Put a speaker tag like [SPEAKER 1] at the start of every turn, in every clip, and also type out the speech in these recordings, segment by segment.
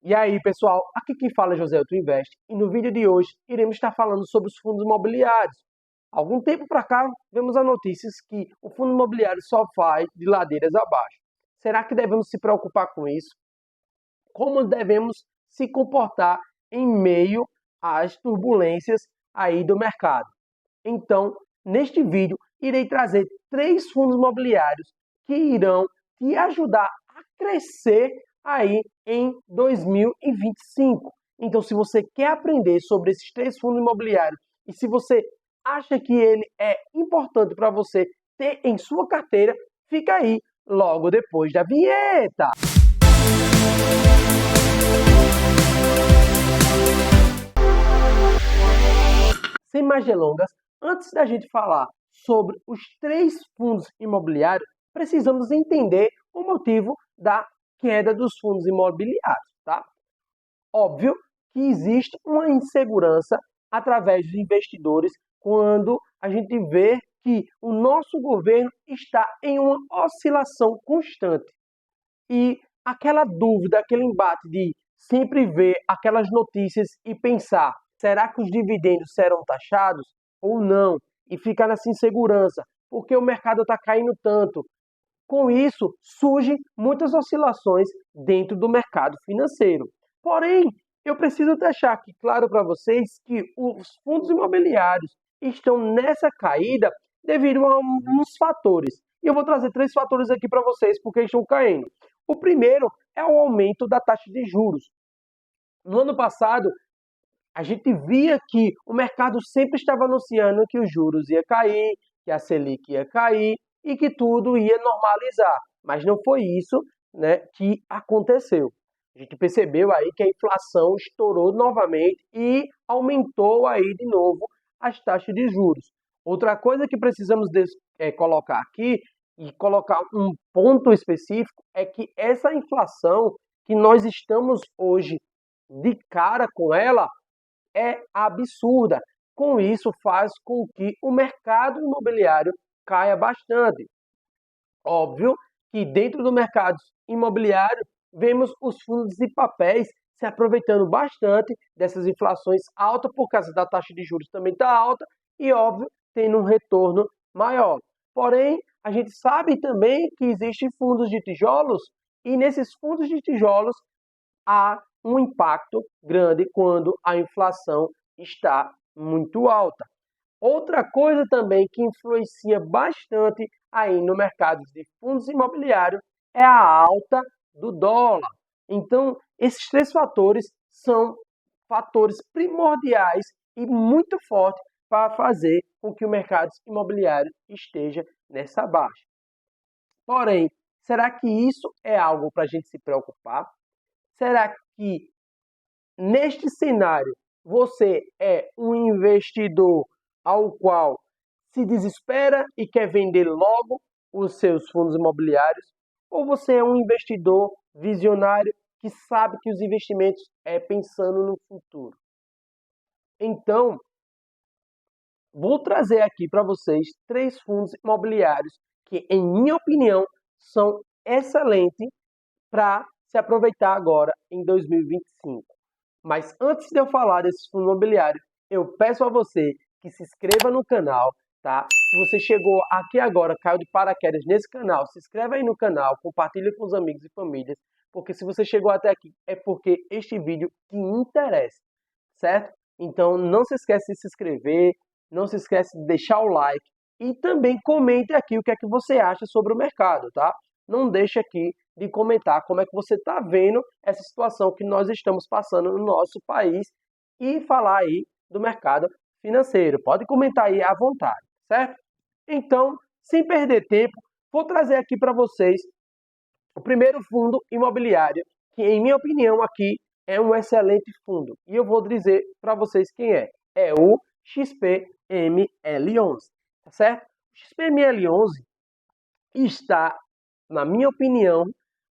[SPEAKER 1] E aí, pessoal, aqui quem fala é José Elton Invest e no vídeo de hoje iremos estar falando sobre os fundos imobiliários. Algum tempo para cá, vemos as notícias que o fundo imobiliário só vai de ladeiras abaixo. Será que devemos se preocupar com isso? Como devemos se comportar em meio às turbulências aí do mercado? Então, neste vídeo, irei trazer 3 fundos imobiliários que irão te ajudar a crescer aí em 2025. Então, se você quer aprender sobre esses 3 fundos imobiliários e se você acha que ele é importante para você ter em sua carteira, fica aí logo depois da vinheta. Sem mais delongas, antes da gente falar sobre os 3 fundos imobiliários, precisamos entender o motivo da queda dos fundos imobiliários, tá? Óbvio que existe uma insegurança através dos investidores quando a gente vê que o nosso governo está em uma oscilação constante. E aquela dúvida, aquele embate de sempre ver aquelas notícias e pensar, será que os dividendos serão taxados ou não? E ficar nessa insegurança, porque o mercado está caindo tanto. Com isso, surgem muitas oscilações dentro do mercado financeiro. Porém, eu preciso deixar aqui claro para vocês que os fundos imobiliários estão nessa caída devido a alguns fatores. E eu vou trazer 3 fatores aqui para vocês porque estão caindo. O primeiro é o aumento da taxa de juros. No ano passado, a gente via que o mercado sempre estava anunciando que os juros ia cair, que a Selic ia cair e que tudo ia normalizar. Mas não foi isso, né, que aconteceu. A gente percebeu aí que a inflação estourou novamente e aumentou aí de novo as taxas de juros. Outra coisa que precisamos colocar aqui e colocar um ponto específico é que essa inflação que nós estamos hoje de cara com ela é absurda. Com isso, faz com que o mercado imobiliário caia bastante. Óbvio que dentro do mercado imobiliário, vemos os fundos de papéis se aproveitando bastante dessas inflações altas, por causa da taxa de juros também está alta, e óbvio, tendo um retorno maior. Porém, a gente sabe também que existem fundos de tijolos, e nesses fundos de tijolos há um impacto grande quando a inflação está muito alta. Outra coisa também que influencia bastante aí no mercado de fundos imobiliários é a alta do dólar. Então, esses 3 fatores são fatores primordiais e muito fortes para fazer com que o mercado imobiliário esteja nessa baixa. Porém, será que isso é algo para a gente se preocupar? Será que neste cenário você é um investidor ao qual se desespera e quer vender logo os seus fundos imobiliários? Ou você é um investidor visionário que sabe que os investimentos é pensando no futuro? Então, vou trazer aqui para vocês 3 fundos imobiliários que, em minha opinião, são excelentes para se aproveitar agora em 2025. Mas antes de eu falar desse fundo imobiliário, eu peço a você que se inscreva no canal, tá? Se você chegou aqui agora, caiu de paraquedas nesse canal, se inscreve aí no canal, compartilha com os amigos e famílias, porque se você chegou até aqui é porque este vídeo te interessa, certo? Então não se esquece de se inscrever, não se esquece de deixar o like e também comente aqui o que é que você acha sobre o mercado, tá? Não deixe aqui de comentar como é que você está vendo essa situação que nós estamos passando no nosso país e falar aí do mercado financeiro. Pode comentar aí à vontade, certo? Então, sem perder tempo, vou trazer aqui para vocês o primeiro fundo imobiliário, que em minha opinião aqui é um excelente fundo. E eu vou dizer para vocês quem é. É o XPML11, tá certo? O XPML11 está, na minha opinião,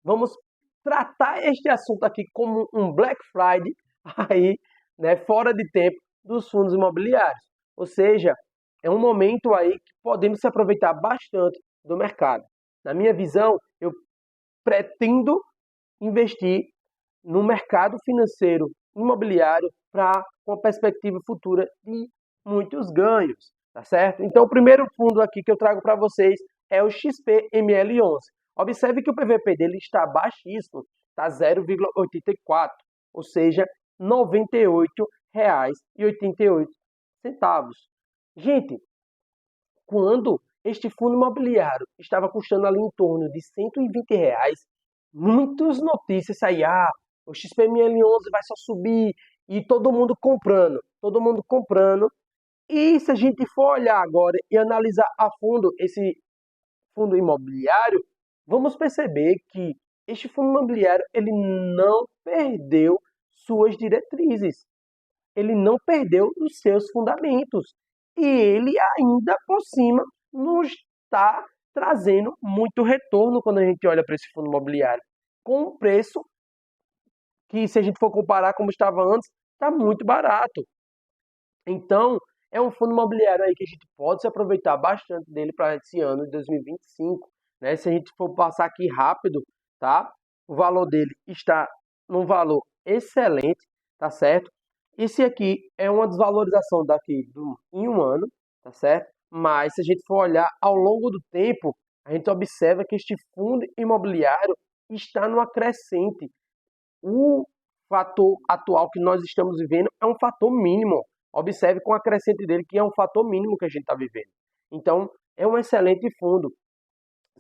[SPEAKER 1] vamos tratar este assunto aqui como um Black Friday aí, né, fora de tempo dos fundos imobiliários. Ou seja, é um momento aí que podemos se aproveitar bastante do mercado. Na minha visão, eu pretendo investir no mercado financeiro imobiliário para uma perspectiva futura de muitos ganhos, tá certo? Então, o primeiro fundo aqui que eu trago para vocês é o XPML11. Observe que o PVP dele está baixíssimo, está 0,84, ou seja, R$ 98,88. Gente, quando este fundo imobiliário estava custando ali em torno de R$ 120, muitas notícias saíam, o XPML11 vai só subir, e todo mundo comprando. E se a gente for olhar agora e analisar a fundo esse fundo imobiliário, vamos perceber que este fundo imobiliário ele não perdeu suas diretrizes, ele não perdeu os seus fundamentos e ele ainda por cima nos está trazendo muito retorno quando a gente olha para esse fundo imobiliário, com um preço que, se a gente for comparar como estava antes, está muito barato. Então, é um fundo imobiliário aí que a gente pode se aproveitar bastante dele para esse ano de 2025, né? Se a gente for passar aqui rápido, tá? O valor dele está num valor excelente, tá certo? Esse aqui é uma desvalorização em um ano, tá certo? Mas se a gente for olhar ao longo do tempo, a gente observa que este fundo imobiliário está numa crescente. O fator atual que nós estamos vivendo é um fator mínimo. Observe com a crescente dele que é um fator mínimo que a gente está vivendo. Então, é um excelente fundo.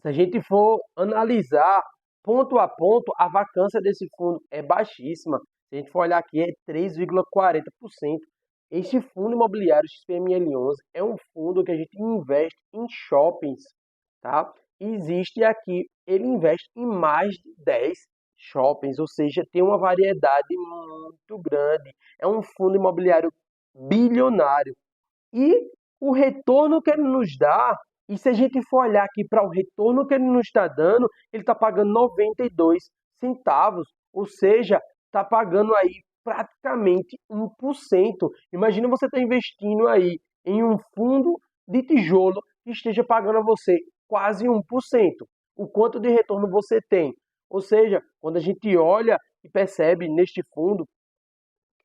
[SPEAKER 1] Se a gente for analisar ponto a ponto, a vacância desse fundo é baixíssima. Se a gente for olhar aqui, é 3,40%. Este fundo imobiliário XPML11 é um fundo que a gente investe em shoppings, tá? Existe aqui, ele investe em mais de 10 shoppings, ou seja, tem uma variedade muito grande. É um fundo imobiliário bilionário. E o retorno que ele nos dá, e se a gente for olhar aqui para o retorno que ele nos está dando, ele está pagando 92 centavos, ou seja, está pagando aí praticamente 1%. Imagina você estar investindo aí em um fundo de tijolo que esteja pagando a você quase 1%. O quanto de retorno você tem? Ou seja, quando a gente olha e percebe neste fundo,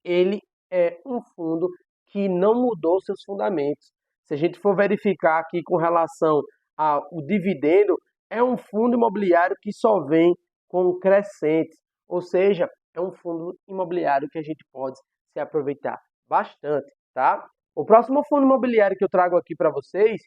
[SPEAKER 1] ele é um fundo que não mudou seus fundamentos. Se a gente for verificar aqui com relação ao dividendo, é um fundo imobiliário que só vem com crescentes, ou seja, é um fundo imobiliário que a gente pode se aproveitar bastante, tá? O próximo fundo imobiliário que eu trago aqui para vocês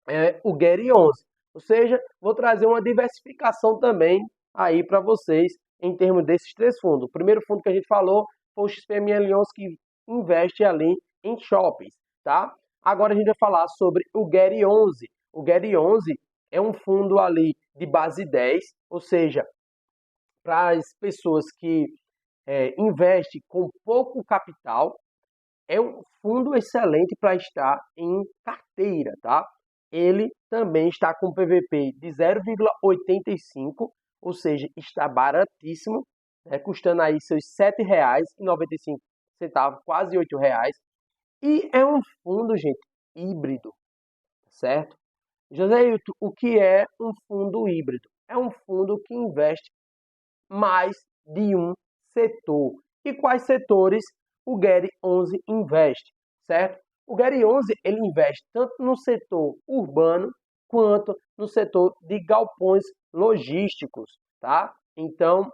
[SPEAKER 1] é o Gary 11, ou seja, vou trazer uma diversificação também aí para vocês em termos desses três fundos. O primeiro fundo que a gente falou foi o XPML11 que investe ali em shoppings, tá? Agora a gente vai falar sobre o Gary 11. O Gary 11 é um fundo ali de base 10, ou seja, para as pessoas que investem com pouco capital, é um fundo excelente para estar em carteira, tá? Ele também está com PVP de 0,85, ou seja, está baratíssimo, né? Custando aí seus R$ 7,95, quase R$ 8. E é um fundo, gente, híbrido, certo? José, o que é um fundo híbrido? É um fundo que investe mais de um setor. E quais setores o Gary 11 investe, certo? O Gary 11 ele investe tanto no setor urbano quanto no setor de galpões logísticos, tá? Então,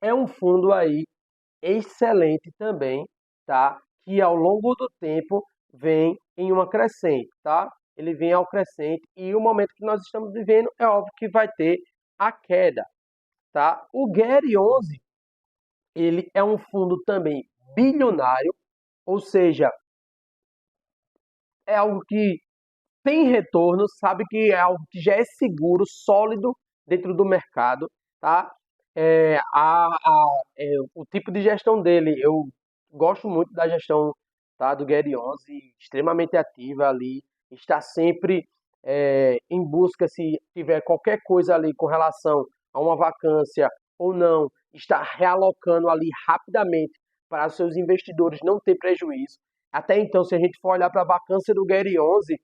[SPEAKER 1] é um fundo aí excelente também, tá? Que ao longo do tempo vem em uma crescente, tá? Ele vem ao crescente e o momento que nós estamos vivendo é óbvio que vai ter a queda, tá? O Gary 11 ele é um fundo também bilionário, ou seja, é algo que tem retorno, sabe que é algo que já é seguro, sólido dentro do mercado, tá? O tipo de gestão dele, eu gosto muito da gestão, tá, do Gary 11, extremamente ativa ali, está sempre em busca, se tiver qualquer coisa ali com relação a uma vacância ou não, está realocando ali rapidamente para os seus investidores não ter prejuízo. Até então, se a gente for olhar para a vacância do Gary 11,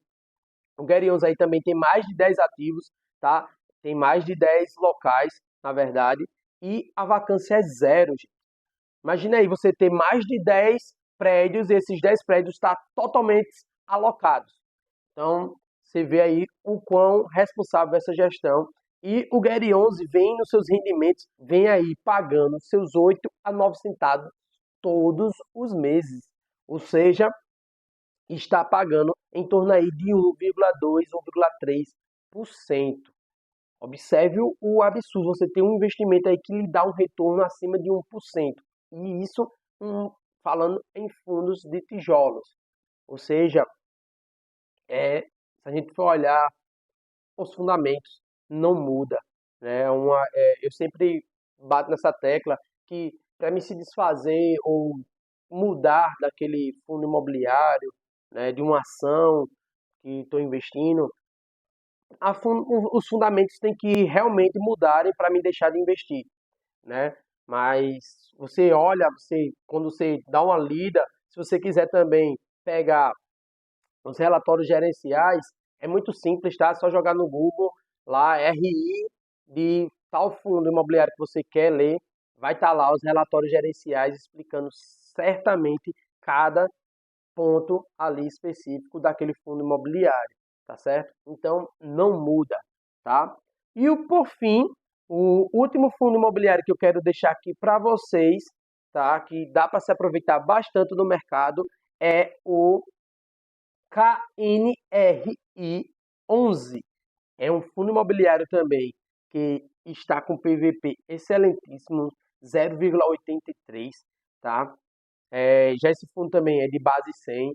[SPEAKER 1] o Gary 11 aí também tem mais de 10 ativos, tá? Tem mais de 10 locais, na verdade. e a vacância é zero, gente. Imagina aí você ter mais de 10 prédios e esses 10 prédios estão totalmente alocados. Então, você vê aí o quão responsável é essa gestão. E o Gary 11 vem nos seus rendimentos, vem aí pagando seus 8 a 9 centavos todos os meses. Ou seja, está pagando em torno aí de 1,2, 1,3%. Observe o absurdo, você tem um investimento aí que lhe dá um retorno acima de 1%. E isso falando em fundos de tijolos. Ou seja, se a gente for olhar os fundamentos, não muda. Né? Eu sempre bato nessa tecla que para me se desfazer ou mudar daquele fundo imobiliário, né, de uma ação que estou investindo, os fundamentos têm que realmente mudarem para me deixar de investir, né? Mas você olha, quando você dá uma lida, se você quiser também pegar os relatórios gerenciais, é muito simples, tá? É só jogar no Google lá RI de tal fundo imobiliário que você quer ler, vai estar lá os relatórios gerenciais explicando certamente cada ponto ali específico daquele fundo imobiliário, tá certo? Então não muda, tá? E por fim, o último fundo imobiliário que eu quero deixar aqui para vocês, tá? Que dá para se aproveitar bastante do mercado é o KNRI 11. É um fundo imobiliário também que está com PVP excelentíssimo, 0,83, tá? Já esse fundo também é de base 100.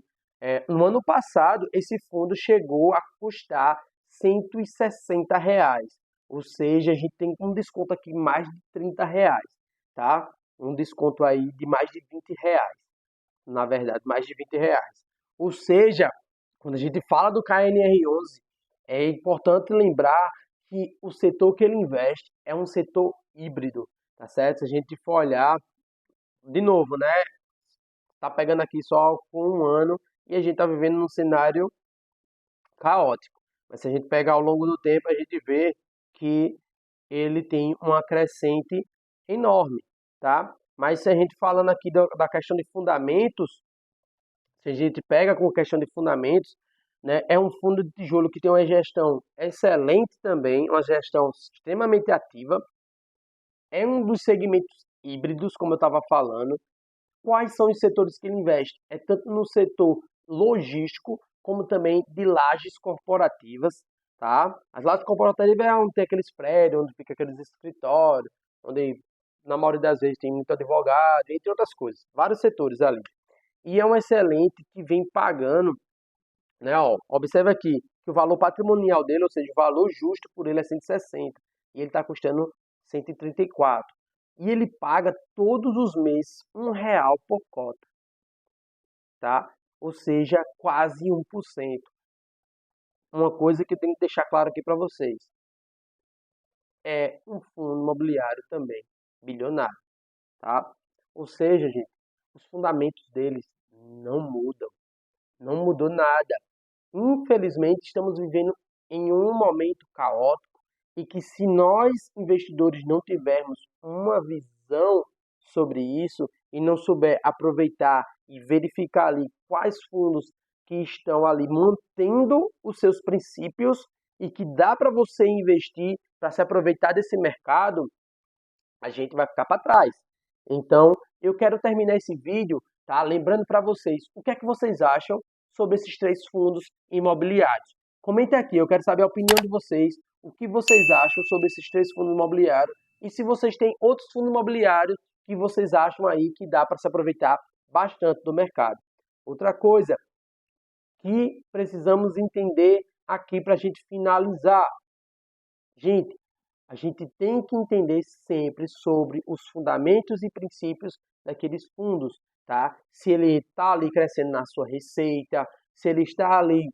[SPEAKER 1] No ano passado, esse fundo chegou a custar R$ 160. Ou seja, a gente tem um desconto aqui mais de R$ 30, tá? Um desconto aí de mais de R$ 20. Na verdade, mais de R$ 20. Ou seja, quando a gente fala do KNR11, é importante lembrar que o setor que ele investe é um setor híbrido, tá certo? Se a gente for olhar, de novo, né? Tá pegando aqui só com um ano e a gente tá vivendo num cenário caótico. Mas se a gente pegar ao longo do tempo, a gente vê que ele tem uma crescente enorme, tá? Mas se a gente falando aqui da questão de fundamentos, se a gente pega com questão de fundamentos, né, é um fundo de tijolo que tem uma gestão excelente também, uma gestão extremamente ativa, é um dos segmentos híbridos, como eu estava falando. Quais são os setores que ele investe? É tanto no setor logístico, como também de lajes corporativas, tá? As lajes corporativas é onde tem aqueles prédios, onde fica aqueles escritórios, onde na maioria das vezes tem muito advogado, entre outras coisas, vários setores ali. E é um excelente que vem pagando, né? Ó, observa aqui que o valor patrimonial dele, ou seja, o valor justo por ele é 160 e ele está custando 134. E ele paga todos os meses R$ 1 por cota, tá? Ou seja, quase 1%. Uma coisa que eu tenho que deixar claro aqui para vocês. É um fundo imobiliário também, bilionário, tá? Ou seja, gente, os fundamentos deles não mudam. Não mudou nada. Infelizmente, estamos vivendo em um momento caótico e que se nós, investidores, não tivermos uma visão sobre isso e não souber aproveitar e verificar ali quais fundos que estão ali mantendo os seus princípios e que dá para você investir para se aproveitar desse mercado, a gente vai ficar para trás. Então, eu quero terminar esse vídeo, tá? Lembrando para vocês, o que é que vocês acham sobre esses três fundos imobiliários? Comente aqui, eu quero saber a opinião de vocês, o que vocês acham sobre esses três fundos imobiliários e se vocês têm outros fundos imobiliários que vocês acham aí que dá para se aproveitar bastante do mercado. Outra coisa que precisamos entender aqui para a gente finalizar. Gente, a gente tem que entender sempre sobre os fundamentos e princípios daqueles fundos, tá? Se ele está ali crescendo na sua receita, se ele está ali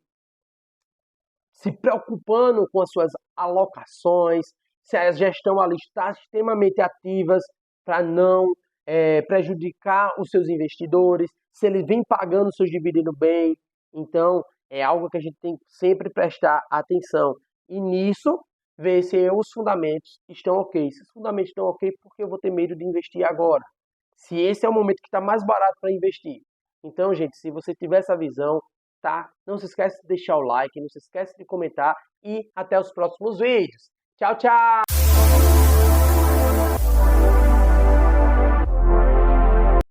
[SPEAKER 1] se preocupando com as suas alocações, se a gestão ali está extremamente ativas para não prejudicar os seus investidores, se ele vem pagando seus dividendos bem. Então, é algo que a gente tem que sempre prestar atenção. E nisso ver se os fundamentos estão ok. Se os fundamentos estão ok, porque eu vou ter medo de investir agora? Se esse é o momento que está mais barato para investir. Então, gente, se você tiver essa visão, tá? Não se esquece de deixar o like, não se esquece de comentar e até os próximos vídeos. Tchau, tchau!